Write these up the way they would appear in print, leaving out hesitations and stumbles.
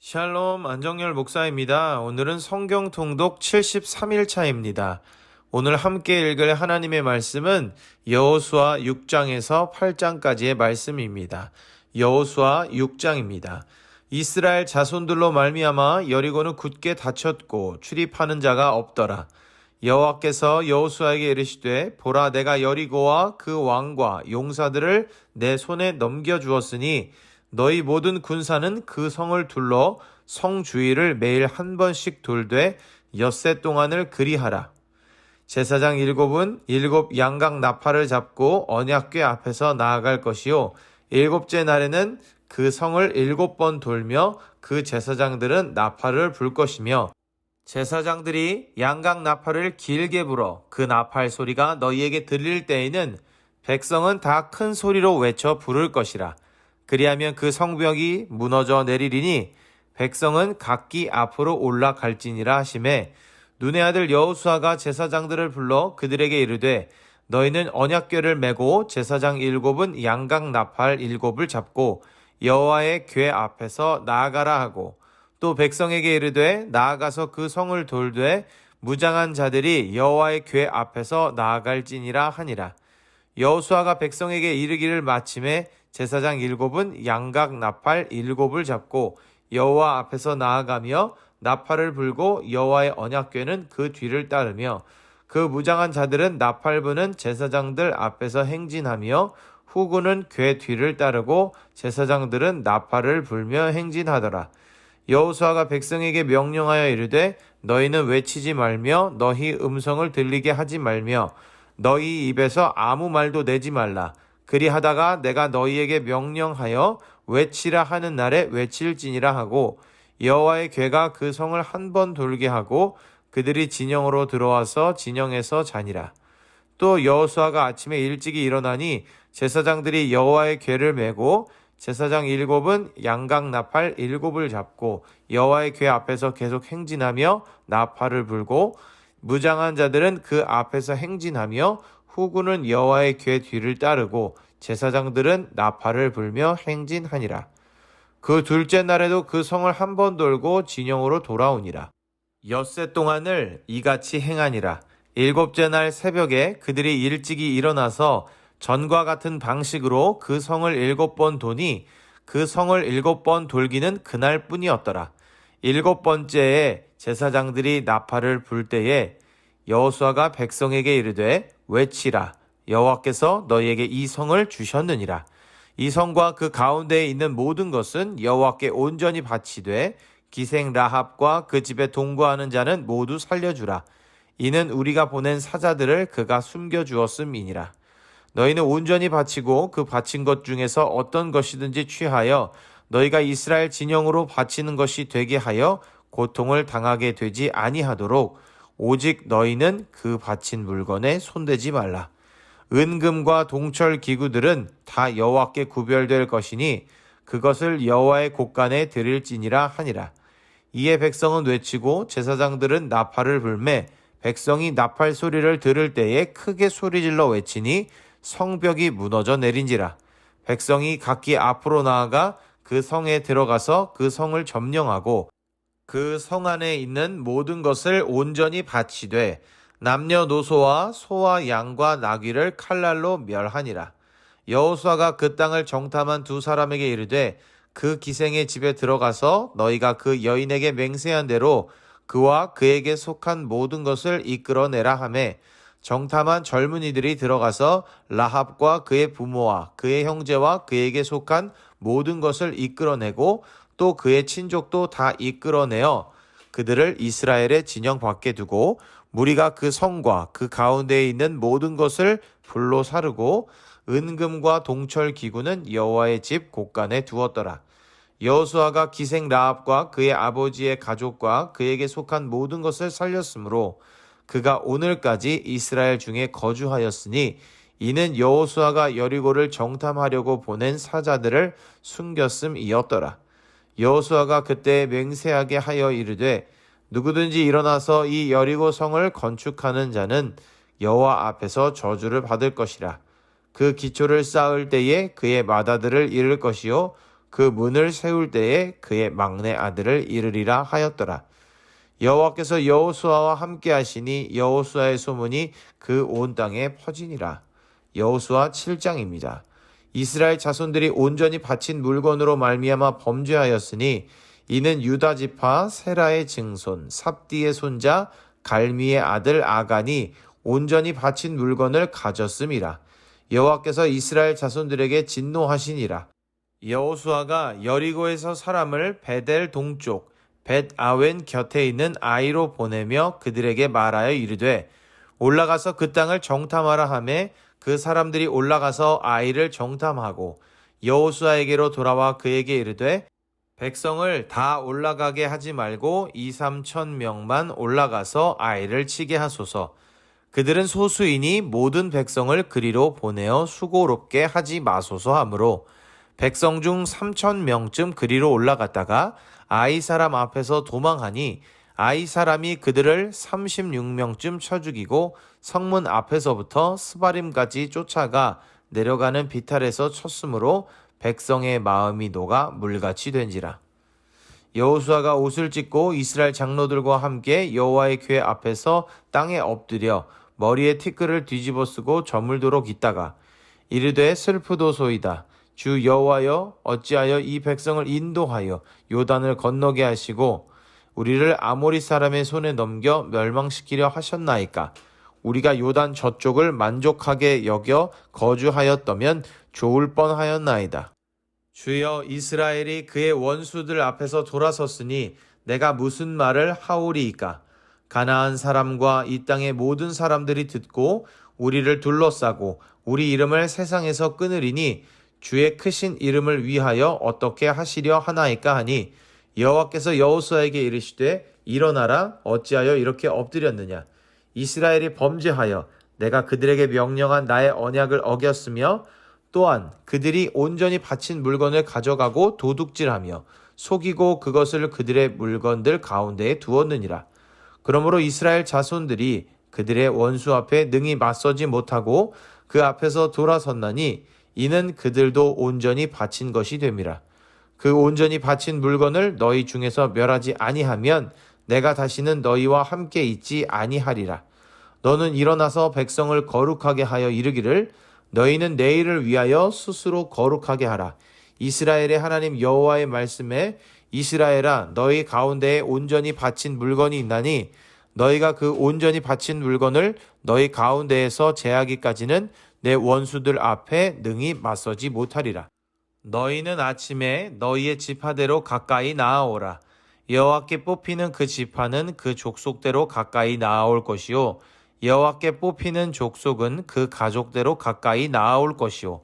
샬롬 안정열 목사입니다. 오늘은 성경 통독 73일차입니다. 오늘 함께 읽을 하나님의 말씀은 여호수아 6장에서 8장까지의 말씀입니다. 여호수아 6장입니다. 이스라엘 자손들로 말미암아 여리고는 굳게 닫혔고 출입하는 자가 없더라. 여호와께서 여호수아에게 이르시되 보라 내가 여리고와 그 왕과 용사들을 내 손에 넘겨주었으니 너희 모든 군사는 그 성을 둘러 성 주위를 매일 한 번씩 돌되 엿새 동안을 그리하라. 제사장 7은 7 양각 나팔을 잡고 언약궤 앞에서 나아갈 것이요 7째 날에는 그 성을 7번 돌며 그 제사장들은 나팔을 불 것이며 제사장들이 양각 나팔을 길게 불어 그 나팔 소리가 너희에게 들릴 때에는 백성은 다 큰 소리로 외쳐 부를 것이라. 그리하면 그 성벽이 무너져 내리리니 백성은 각기 앞으로 올라갈지니라 하시매 눈의 아들 여호수아가 제사장들을 불러 그들에게 이르되 너희는 언약궤를 메고 제사장 7은 양각 나팔 7을 잡고 여호와의 궤 앞에서 나아가라 하고 또 백성에게 이르되 나아가서 그 성을 돌되 무장한 자들이 여호와의 궤 앞에서 나아갈지니라 하니라. 여호수아가 백성에게 이르기를 마침에 제사장 7은 양각 나팔 7을 잡고 여호와 앞에서 나아가며 나팔을 불고 여호와의 언약궤는 그 뒤를 따르며 그 무장한 자들은 나팔 부는 제사장들 앞에서 행진하며 후군은 궤 뒤를 따르고 제사장들은 나팔을 불며 행진하더라. 여호수아가 백성에게 명령하여 이르되 너희는 외치지 말며 너희 음성을 들리게 하지 말며 너희 입에서 아무 말도 내지 말라. 그리하다가 내가 너희에게 명령하여 외치라 하는 날에 외칠지니라 하고 여호와의 궤가 그 성을 한 번 돌게 하고 그들이 진영으로 들어와서 진영에서 자니라. 또 여호수아가 아침에 일찍이 일어나니 제사장들이 여호와의 궤를 메고 제사장 7은 양각 나팔 7을 잡고 여호와의 궤 앞에서 계속 행진하며 나팔을 불고 무장한 자들은 그 앞에서 행진하며 후군은 여호와의 궤 뒤를 따르고 제사장들은 나팔을 불며 행진하니라. 그 둘째 날에도 그 성을 한 번 돌고 진영으로 돌아오니라. 엿새 동안을 이같이 행하니라. 7째 날 새벽에 그들이 일찍이 일어나서 전과 같은 방식으로 그 성을 7번 도니 그 성을 7번 돌기는 그날 뿐이었더라. 7번째에 제사장들이 나팔을 불 때에 여호수아가 백성에게 이르되 외치라. 여호와께서 너희에게 이 성을 주셨느니라. 이 성과 그 가운데에 있는 모든 것은 여호와께 온전히 바치되 기생 라합과 그 집에 동거하는 자는 모두 살려주라. 이는 우리가 보낸 사자들을 그가 숨겨주었음이니라. 너희는 온전히 바치고 그 바친 것 중에서 어떤 것이든지 취하여 너희가 이스라엘 진영으로 바치는 것이 되게 하여 고통을 당하게 되지 아니하도록 오직 너희는 그 바친 물건에 손대지 말라. 은금과 동철 기구들은 다 여호와께 구별될 것이니 그것을 여호와의 곳간에 드릴지니라 하니라. 이에 백성은 외치고 제사장들은 나팔을 불매 백성이 나팔 소리를 들을 때에 크게 소리질러 외치니 성벽이 무너져 내린지라. 백성이 각기 앞으로 나아가 그 성에 들어가서 그 성을 점령하고 그 성 안에 있는 모든 것을 온전히 바치되 남녀노소와 소와 양과 나귀를 칼날로 멸하니라. 여호수아가 그 땅을 정탐한 두 사람에게 이르되 그 기생의 집에 들어가서 너희가 그 여인에게 맹세한 대로 그와 그에게 속한 모든 것을 이끌어내라 하매 정탐한 젊은이들이 들어가서 라합과 그의 부모와 그의 형제와 그에게 속한 모든 것을 이끌어내고 또 그의 친족도 다 이끌어내어 그들을 이스라엘의 진영 밖에 두고 무리가 그 성과 그 가운데에 있는 모든 것을 불로 사르고 은금과 동철 기구는 여호와의 집 곳간에 두었더라. 여호수아가 기생 라합과 그의 아버지의 가족과 그에게 속한 모든 것을 살렸으므로 그가 오늘까지 이스라엘 중에 거주하였으니 이는 여호수아가 여리고를 정탐하려고 보낸 사자들을 숨겼음이었더라. 여호수아가 그때 맹세하게 하여 이르되 누구든지 일어나서 이 여리고 성을 건축하는 자는 여호와 앞에서 저주를 받을 것이라. 그 기초를 쌓을 때에 그의 마다들을 잃을 것이요 그 문을 세울 때에 그의 막내 아들을 이르리라 하였더라. 여호와께서 여호수아와 함께 하시니 여호수아의 소문이 그 온 땅에 퍼지니라. 여호수아 7장입니다. 이스라엘 자손들이 온전히 바친 물건으로 말미암아 범죄하였으니 이는 유다 지파 세라의 증손 삽디의 손자 갈미의 아들 아간이 온전히 바친 물건을 가졌음이라. 여호와께서 이스라엘 자손들에게 진노하시니라. 여호수아가 여리고에서 사람을 베델 동쪽 벳 아웬 곁에 있는 아이로 보내며 그들에게 말하여 이르되 올라가서 그 땅을 정탐하라 하매 그 사람들이 올라가서 아이를 정탐하고 여호수아에게로 돌아와 그에게 이르되 백성을 다 올라가게 하지 말고 2-3천 명만 올라가서 아이를 치게 하소서. 그들은 소수이니 모든 백성을 그리로 보내어 수고롭게 하지 마소서 하므로 백성 중 3천 명쯤 그리로 올라갔다가 아이 사람 앞에서 도망하니 아이 사람이 그들을 36명쯤 쳐 죽이고 성문 앞에서부터 스바림까지 쫓아가 내려가는 비탈에서 쳤으므로 백성의 마음이 녹아 물같이 된지라. 여호수아가 옷을 찢고 이스라엘 장로들과 함께 여호와의 궤 앞에서 땅에 엎드려 머리에 티끌을 뒤집어 쓰고 저물도록 있다가 이르되 슬프도소이다. 주 여호와여 어찌하여 이 백성을 인도하여 요단을 건너게 하시고 우리를 아모리 사람의 손에 넘겨 멸망시키려 하셨나이까. 우리가 요단 저쪽을 만족하게 여겨 거주하였다면 좋을 뻔하였나이다. 주여 이스라엘이 그의 원수들 앞에서 돌아섰으니 내가 무슨 말을 하오리이까. 가나안 사람과 이 땅의 모든 사람들이 듣고 우리를 둘러싸고 우리 이름을 세상에서 끊으리니 주의 크신 이름을 위하여 어떻게 하시려 하나이까 하니 여호와께서 여호수아에게 이르시되 일어나라 어찌하여 이렇게 엎드렸느냐. 이스라엘이 범죄하여 내가 그들에게 명령한 나의 언약을 어겼으며 또한 그들이 온전히 바친 물건을 가져가고 도둑질하며 속이고 그것을 그들의 물건들 가운데에 두었느니라. 그러므로 이스라엘 자손들이 그들의 원수 앞에 능히 맞서지 못하고 그 앞에서 돌아섰나니 이는 그들도 온전히 바친 것이 됨이라. 그 온전히 바친 물건을 너희 중에서 멸하지 아니하면 내가 다시는 너희와 함께 있지 아니하리라. 너는 일어나서 백성을 거룩하게 하여 이르기를 너희는 내일을 위하여 스스로 거룩하게 하라. 이스라엘의 하나님 여호와의 말씀에 이스라엘아 너희 가운데에 온전히 바친 물건이 있나니 너희가 그 온전히 바친 물건을 너희 가운데에서 제하기까지는 내 원수들 앞에 능히 맞서지 못하리라. 너희는 아침에 너희의 지파대로 가까이 나아오라. 여호와께 뽑히는 그 지파는 그 족속대로 가까이 나아올 것이요 여호와께 뽑히는 족속은 그 가족대로 가까이 나아올 것이요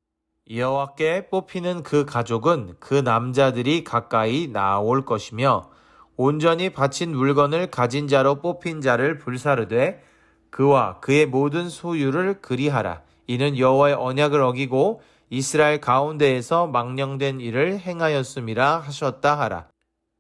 여호와께 뽑히는 그 가족은 그 남자들이 가까이 나아올 것이며 온전히 바친 물건을 가진 자로 뽑힌 자를 불사르되 그와 그의 모든 소유를 그리하라. 이는 여호와의 언약을 어기고 이스라엘 가운데에서 망령된 일을 행하였음이라 하셨다 하라.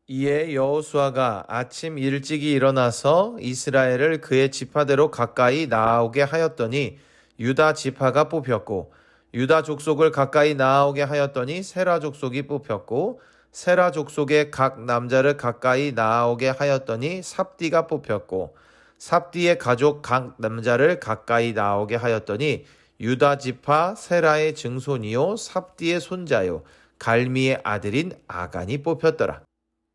이에 여호수아가 아침 일찍이 일어나서 이스라엘을 그의 지파대로 가까이 나아오게 하였더니 유다 지파가 뽑혔고 유다 족속을 가까이 나아오게 하였더니 세라 족속이 뽑혔고 세라 족속의 각 남자를 가까이 나아오게 하였더니 삽디가 뽑혔고 삽디의 가족 각 남자를 가까이 나아오게 하였더니 유다 지파 세라의 증손이요 삽디의 손자요 갈미의 아들인 아간이 뽑혔더라.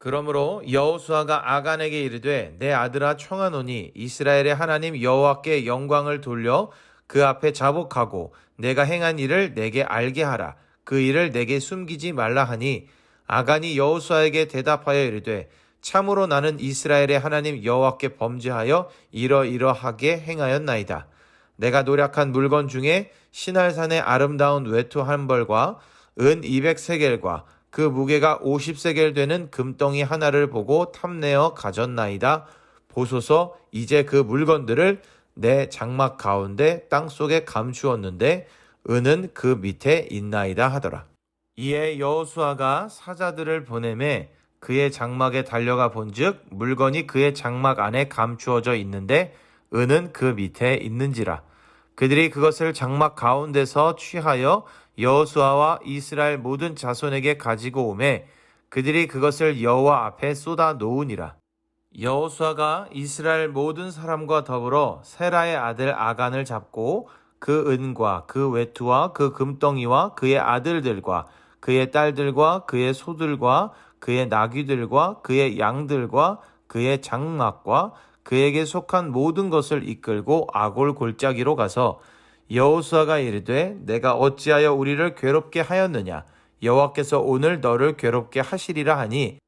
그러므로 여호수아가 아간에게 이르되 내 아들아 청하노니 이스라엘의 하나님 여호와께 영광을 돌려 그 앞에 자복하고 내가 행한 일을 내게 알게 하라. 그 일을 내게 숨기지 말라 하니 아간이 여호수아에게 대답하여 이르되 참으로 나는 이스라엘의 하나님 여호와께 범죄하여 이러이러하게 행하였나이다. 내가 노력한 물건 중에 시날산의 아름다운 외투 한 벌과 은 200세겔과 그 무게가 50세겔 되는 금덩이 하나를 보고 탐내어 가졌나이다. 보소서 이제 그 물건들을 내 장막 가운데 땅속에 감추었는데 은은 그 밑에 있나이다 하더라. 이에 여호수아가 사자들을 보내매 그의 장막에 달려가 본즉 물건이 그의 장막 안에 감추어져 있는데 은은 그 밑에 있는지라. 그들이 그것을 장막 가운데서 취하여 여호수아와 이스라엘 모든 자손에게 가지고 오매 그들이 그것을 여호와 앞에 쏟아 놓으니라. 여호수아가 이스라엘 모든 사람과 더불어 세라의 아들 아간을 잡고 그 은과 그 외투와 그 금덩이와 그의 아들들과 그의 딸들과 그의 소들과 그의 나귀들과 그의 양들과 그의 장막과 그에게 속한 모든 것을 이끌고 아골 골짜기로 가서 여호수아가 이르되 내가 어찌하여 우리를 괴롭게 하였느냐 여호와께서 오늘 너를 괴롭게 하시리라 하니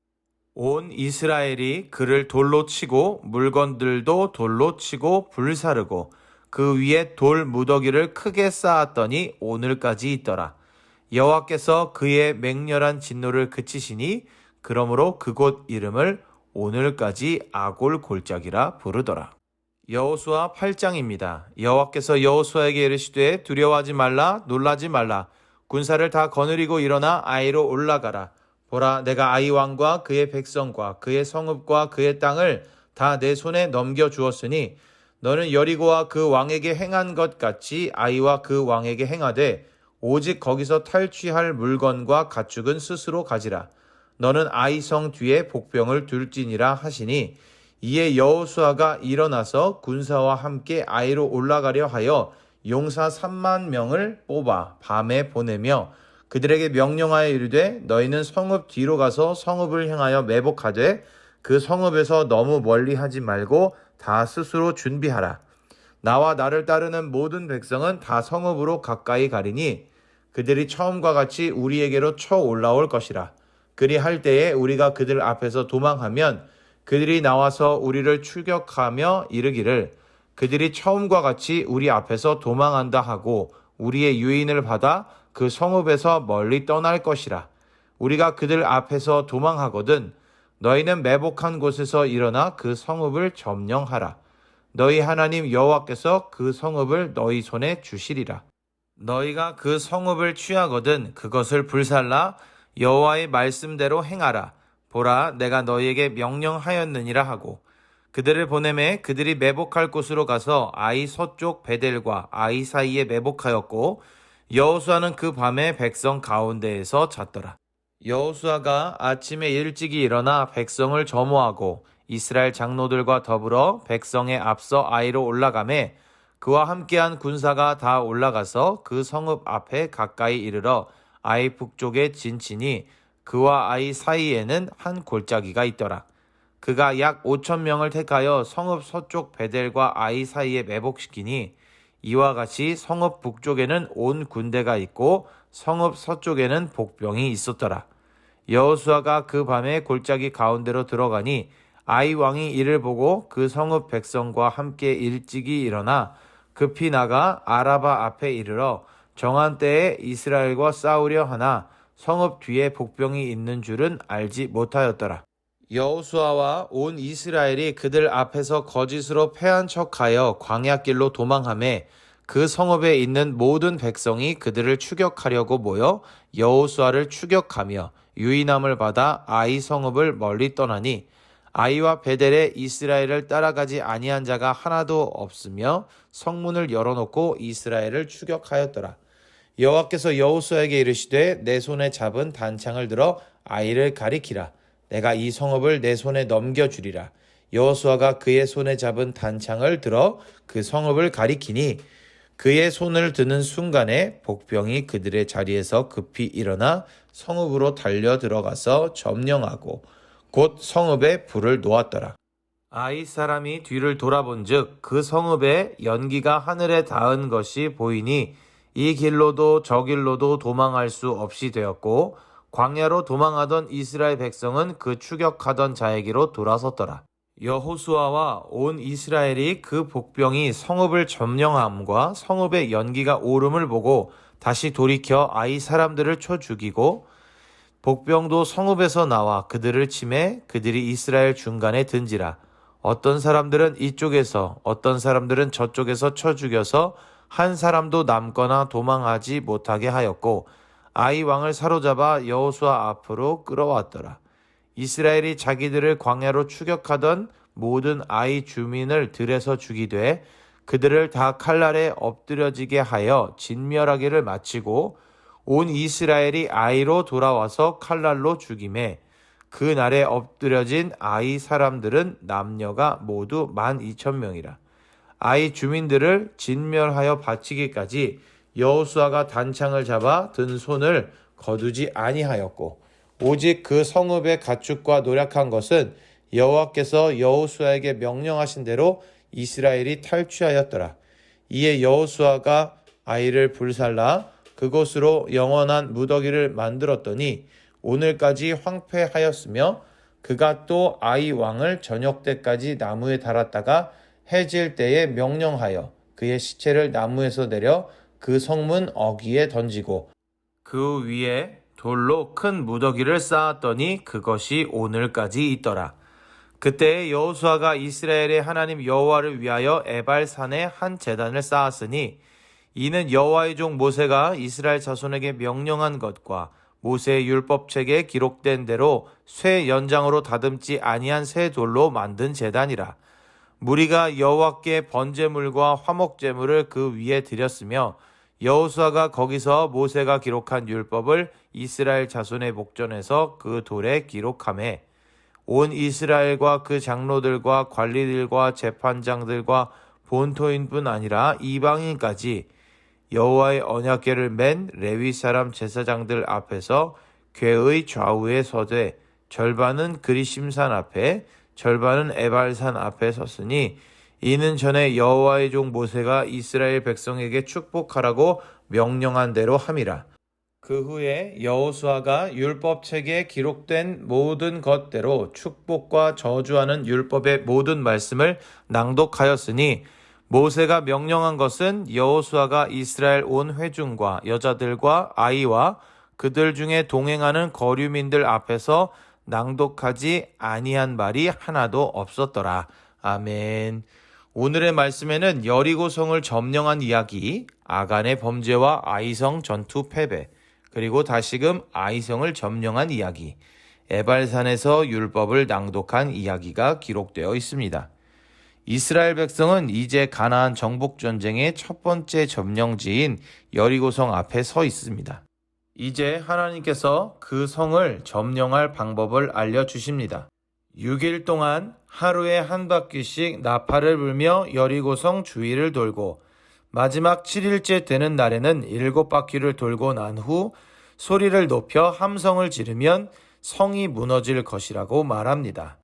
온 이스라엘이 그를 돌로 치고 물건들도 돌로 치고 불사르고 그 위에 돌 무더기를 크게 쌓았더니 오늘까지 있더라. 여호와께서 그의 맹렬한 진노를 그치시니 그러므로 그곳 이름을 오늘까지 아골 골짜기라 부르더라. 여호수아 8장입니다. 여호와께서 여호수아에게 이르시되 두려워하지 말라 놀라지 말라 군사를 다 거느리고 일어나 아이로 올라가라. 보라 내가 아이 왕과 그의 백성과 그의 성읍과 그의 땅을 다 내 손에 넘겨 주었으니 너는 여리고와 그 왕에게 행한 것 같이 아이와 그 왕에게 행하되 오직 거기서 탈취할 물건과 가축은 스스로 가지라. 너는 아이 성 뒤에 복병을 둘지니라 하시니 이에 여호수아가 일어나서 군사와 함께 아이로 올라가려 하여 용사 3만 명을 뽑아 밤에 보내며 그들에게 명령하여 이르되 너희는 성읍 뒤로 가서 성읍을 향하여 매복하되 그 성읍에서 너무 멀리 하지 말고 다 스스로 준비하라. 나와 나를 따르는 모든 백성은 다 성읍으로 가까이 가리니 그들이 처음과 같이 우리에게로 쳐 올라올 것이라. 그리할 때에 우리가 그들 앞에서 도망하면 그들이 나와서 우리를 추격하며 이르기를 그들이 처음과 같이 우리 앞에서 도망한다 하고 우리의 유인을 받아 그 성읍에서 멀리 떠날 것이라. 우리가 그들 앞에서 도망하거든 너희는 매복한 곳에서 일어나 그 성읍을 점령하라. 너희 하나님 여호와께서 그 성읍을 너희 손에 주시리라. 너희가 그 성읍을 취하거든 그것을 불살라 여호와의 말씀대로 행하라. 보라 내가 너희에게 명령하였느니라 하고 그들을 보내매 그들이 매복할 곳으로 가서 아이 서쪽 베델과 아이 사이에 매복하였고 여호수아는 그 밤에 백성 가운데에서 잤더라. 여호수아가 아침에 일찍이 일어나 백성을 점호하고 이스라엘 장로들과 더불어 백성에 앞서 아이로 올라가매 그와 함께한 군사가 다 올라가서 그 성읍 앞에 가까이 이르러 아이 북쪽에 진치니 그와 아이 사이에는 한 골짜기가 있더라. 그가 약 5,000명을 택하여 성읍 서쪽 베델과 아이 사이에 매복시키니 이와 같이 성읍 북쪽에는 온 군대가 있고 성읍 서쪽에는 복병이 있었더라. 여호수아가 그 밤에 골짜기 가운데로 들어가니 아이 왕이 이를 보고 그 성읍 백성과 함께 일찍이 일어나 급히 나가 아라바 앞에 이르러 정한 때에 이스라엘과 싸우려 하나 성읍 뒤에 복병이 있는 줄은 알지 못하였더라. 여호수아와 온 이스라엘이 그들 앞에서 거짓으로 패한 척하여 광야길로 도망하매 그 성읍에 있는 모든 백성이 그들을 추격하려고 모여 여호수아를 추격하며 유인함을 받아 아이 성읍을 멀리 떠나니 아이와 베델에 이스라엘을 따라가지 아니한 자가 하나도 없으며 성문을 열어놓고 이스라엘을 추격하였더라. 여호와께서 여호수아에게 이르시되 내 손에 잡은 단창을 들어 아이를 가리키라. 내가 이 성읍을 내 손에 넘겨주리라. 여호수아가 그의 손에 잡은 단창을 들어 그 성읍을 가리키니 그의 손을 드는 순간에 복병이 그들의 자리에서 급히 일어나 성읍으로 달려 들어가서 점령하고 곧 성읍에 불을 놓았더라. 아이 사람이 뒤를 돌아본즉 그 성읍에 연기가 하늘에 닿은 것이 보이니 이 길로도 저 길로도 도망할 수 없이 되었고 광야로 도망하던 이스라엘 백성은 그 추격하던 자에게로 돌아섰더라. 여호수아와 온 이스라엘이 그 복병이 성읍을 점령함과 성읍의 연기가 오름을 보고 다시 돌이켜 아이 사람들을 쳐 죽이고 복병도 성읍에서 나와 그들을 치매 그들이 이스라엘 중간에 든지라. 어떤 사람들은 이쪽에서 어떤 사람들은 저쪽에서 쳐 죽여서 한 사람도 남거나 도망하지 못하게 하였고 아이 왕을 사로잡아 여호수아 앞으로 끌어왔더라. 이스라엘이 자기들을 광야로 추격하던 모든 아이 주민을 들에서 죽이되 그들을 다 칼날에 엎드려지게 하여 진멸하기를 마치고 온 이스라엘이 아이로 돌아와서 칼날로 죽임에 그 날에 엎드려진 아이 사람들은 남녀가 모두 12,000명이라. 아이 주민들을 진멸하여 바치기까지 여호수아가 단창을 잡아 든 손을 거두지 아니하였고 오직 그 성읍의 가축과 노력한 것은 여호와께서 여호수아에게 명령하신 대로 이스라엘이 탈취하였더라. 이에 여호수아가 아이를 불살라 그곳으로 영원한 무더기를 만들었더니 오늘까지 황폐하였으며 그가 또 아이 왕을 저녁 때까지 나무에 달았다가 해질 때에 명령하여 그의 시체를 나무에서 내려 그 성문 어귀에 던지고 그 위에 돌로 큰 무더기를 쌓았더니 그것이 오늘까지 있더라. 그때 여호수아가 이스라엘의 하나님 여호와를 위하여 에발산에 한 제단을 쌓았으니 이는 여호와의 종 모세가 이스라엘 자손에게 명령한 것과 모세의 율법책에 기록된 대로 쇠 연장으로 다듬지 아니한 새 돌로 만든 제단이라. 무리가 여호와께 번제물과 화목제물을 그 위에 드렸으며 여호수아가 거기서 모세가 기록한 율법을 이스라엘 자손의 목전에서 그 돌에 기록하매 온 이스라엘과 그 장로들과 관리들과 재판장들과 본토인뿐 아니라 이방인까지 여호와의 언약궤를 맨 레위 사람 제사장들 앞에서 궤의 좌우에 서되 절반은 그리심산 앞에 절반은 에발산 앞에 섰으니 이는 전에 여호와의 종 모세가 이스라엘 백성에게 축복하라고 명령한 대로 함이라. 그 후에 여호수아가 율법책에 기록된 모든 것대로 축복과 저주하는 율법의 모든 말씀을 낭독하였으니 모세가 명령한 것은 여호수아가 이스라엘 온 회중과 여자들과 아이와 그들 중에 동행하는 거류민들 앞에서 낭독하지 아니한 말이 하나도 없었더라. 아멘. 오늘의 말씀에는 여리고성을 점령한 이야기, 아간의 범죄와 아이성 전투 패배, 그리고 다시금 아이성을 점령한 이야기, 에발산에서 율법을 낭독한 이야기가 기록되어 있습니다. 이스라엘 백성은 이제 가나안 정복 전쟁의 첫 번째 점령지인 여리고성 앞에 서 있습니다. 이제 하나님께서 그 성을 점령할 방법을 알려주십니다. 6일 동안 하루에 한 바퀴씩 나팔을 불며 여리고성 주위를 돌고 마지막 7일째 되는 날에는 7바퀴를 돌고 난 후 소리를 높여 함성을 지르면 성이 무너질 것이라고 말합니다.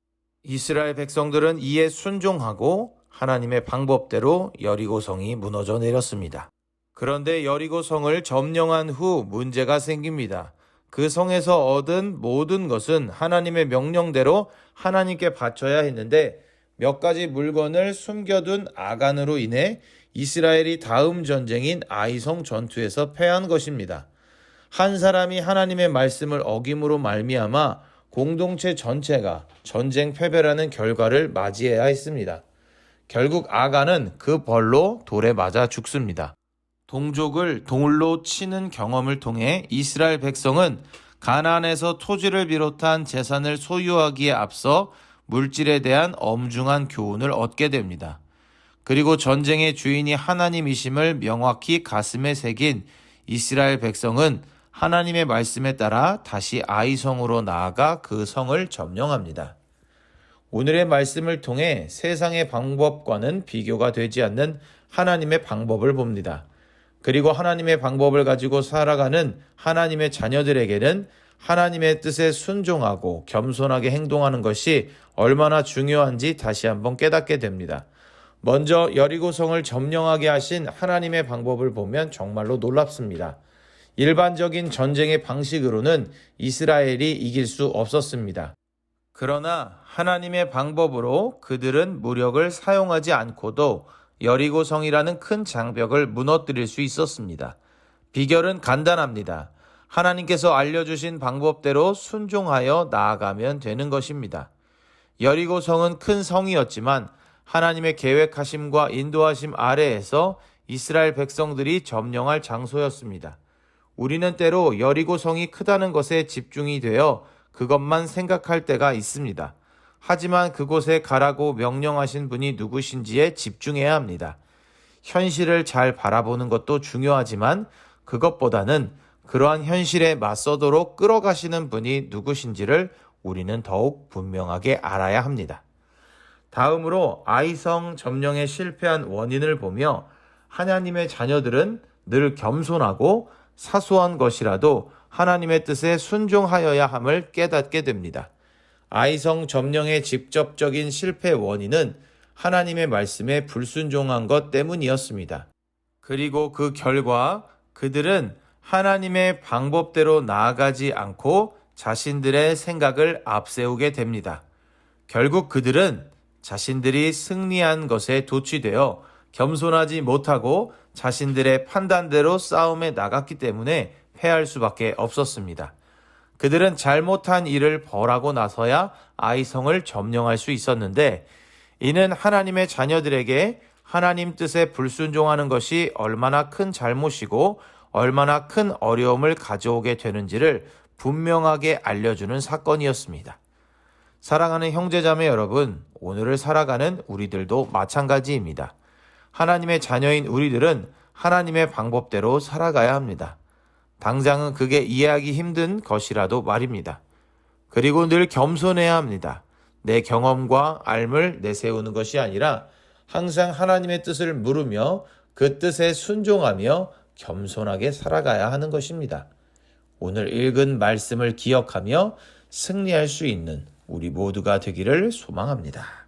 이스라엘 백성들은 이에 순종하고 하나님의 방법대로 여리고성이 무너져 내렸습니다. 그런데 여리고성을 점령한 후 문제가 생깁니다. 그 성에서 얻은 모든 것은 하나님의 명령대로 하나님께 바쳐야 했는데 몇 가지 물건을 숨겨둔 아간으로 인해 이스라엘이 다음 전쟁인 아이성 전투에서 패한 것입니다. 한 사람이 하나님의 말씀을 어김으로 말미암아 공동체 전체가 전쟁 패배라는 결과를 맞이해야 했습니다. 결국 아간은 그 벌로 돌에 맞아 죽습니다. 동족을 돌로 치는 경험을 통해 이스라엘 백성은 가나안에서 토지를 비롯한 재산을 소유하기에 앞서 물질에 대한 엄중한 교훈을 얻게 됩니다. 그리고 전쟁의 주인이 하나님이심을 명확히 가슴에 새긴 이스라엘 백성은 하나님의 말씀에 따라 다시 아이성으로 나아가 그 성을 점령합니다. 오늘의 말씀을 통해 세상의 방법과는 비교가 되지 않는 하나님의 방법을 봅니다. 그리고 하나님의 방법을 가지고 살아가는 하나님의 자녀들에게는 하나님의 뜻에 순종하고 겸손하게 행동하는 것이 얼마나 중요한지 다시 한번 깨닫게 됩니다. 먼저 여리고성을 점령하게 하신 하나님의 방법을 보면 정말로 놀랍습니다. 일반적인 전쟁의 방식으로는 이스라엘이 이길 수 없었습니다. 그러나 하나님의 방법으로 그들은 무력을 사용하지 않고도 여리고성이라는 큰 장벽을 무너뜨릴 수 있었습니다. 비결은 간단합니다. 하나님께서 알려주신 방법대로 순종하여 나아가면 되는 것입니다. 여리고성은 큰 성이었지만 하나님의 계획하심과 인도하심 아래에서 이스라엘 백성들이 점령할 장소였습니다. 우리는 때로 여리고성이 크다는 것에 집중이 되어 그것만 생각할 때가 있습니다. 하지만 그곳에 가라고 명령하신 분이 누구신지에 집중해야 합니다. 현실을 잘 바라보는 것도 중요하지만 그것보다는 그러한 현실에 맞서도록 끌어가시는 분이 누구신지를 우리는 더욱 분명하게 알아야 합니다. 다음으로 아이성 점령에 실패한 원인을 보며 하나님의 자녀들은 늘 겸손하고 사소한 것이라도 하나님의 뜻에 순종하여야 함을 깨닫게 됩니다. 아이성 점령의 직접적인 실패 원인은 하나님의 말씀에 불순종한 것 때문이었습니다. 그리고 그 결과 그들은 하나님의 방법대로 나아가지 않고 자신들의 생각을 앞세우게 됩니다. 결국 그들은 자신들이 승리한 것에 도취되어 겸손하지 못하고 자신들의 판단대로 싸움에 나갔기 때문에 패할 수밖에 없었습니다. 그들은 잘못한 일을 벌하고 나서야 아이성을 점령할 수 있었는데 이는 하나님의 자녀들에게 하나님 뜻에 불순종하는 것이 얼마나 큰 잘못이고 얼마나 큰 어려움을 가져오게 되는지를 분명하게 알려주는 사건이었습니다. 사랑하는 형제자매 여러분, 오늘을 살아가는 우리들도 마찬가지입니다. 하나님의 자녀인 우리들은 하나님의 방법대로 살아가야 합니다. 당장은 그게 이해하기 힘든 것이라도 말입니다. 그리고 늘 겸손해야 합니다. 내 경험과 알을 내세우는 것이 아니라 항상 하나님의 뜻을 물으며 그 뜻에 순종하며 겸손하게 살아가야 하는 것입니다. 오늘 읽은 말씀을 기억하며 승리할 수 있는 우리 모두가 되기를 소망합니다.